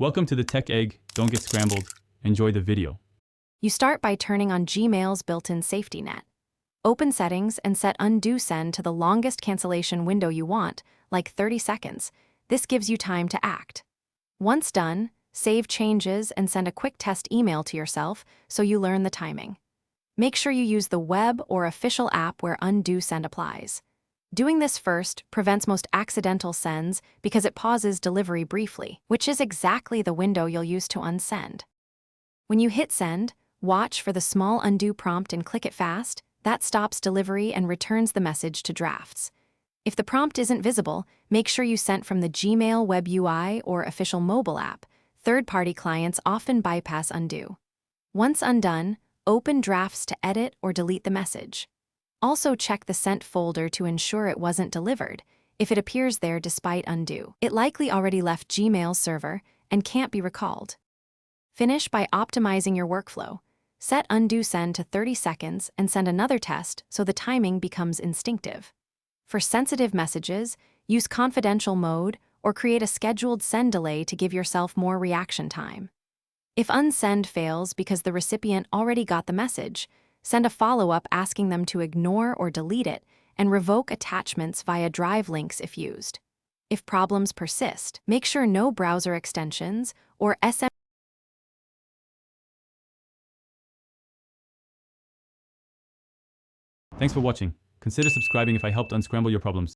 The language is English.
Welcome to the Tech Egg. Don't get scrambled. Enjoy the video. You start by turning on Gmail's built-in safety net. Open Settings and set Undo Send to the longest cancellation window you want, like 30 seconds. This gives you time to act. Once done, save changes and send a quick test email to yourself so you learn the timing. Make sure you use the web or official app where Undo Send applies. Doing this first prevents most accidental sends because it pauses delivery briefly, which is exactly the window you'll use to unsend. When you hit send, watch for the small undo prompt and click it fast. That stops delivery and returns the message to drafts. If the prompt isn't visible, make sure you sent from the Gmail web UI or official mobile app. Third-party clients often bypass undo. Once undone, open drafts to edit or delete the message. Also check the sent folder to ensure it wasn't delivered. If it appears there despite undo, it likely already left Gmail's server and can't be recalled. Finish by optimizing your workflow. Set undo send to 30 seconds and send another test so the timing becomes instinctive. For sensitive messages, use confidential mode or create a scheduled send delay to give yourself more reaction time. If unsend fails because the recipient already got the message, send a follow-up asking them to ignore or delete it and revoke attachments via drive links if used. If problems persist, make sure no browser extensions or SM. Thanks for watching. Consider subscribing if I helped unscramble your problems.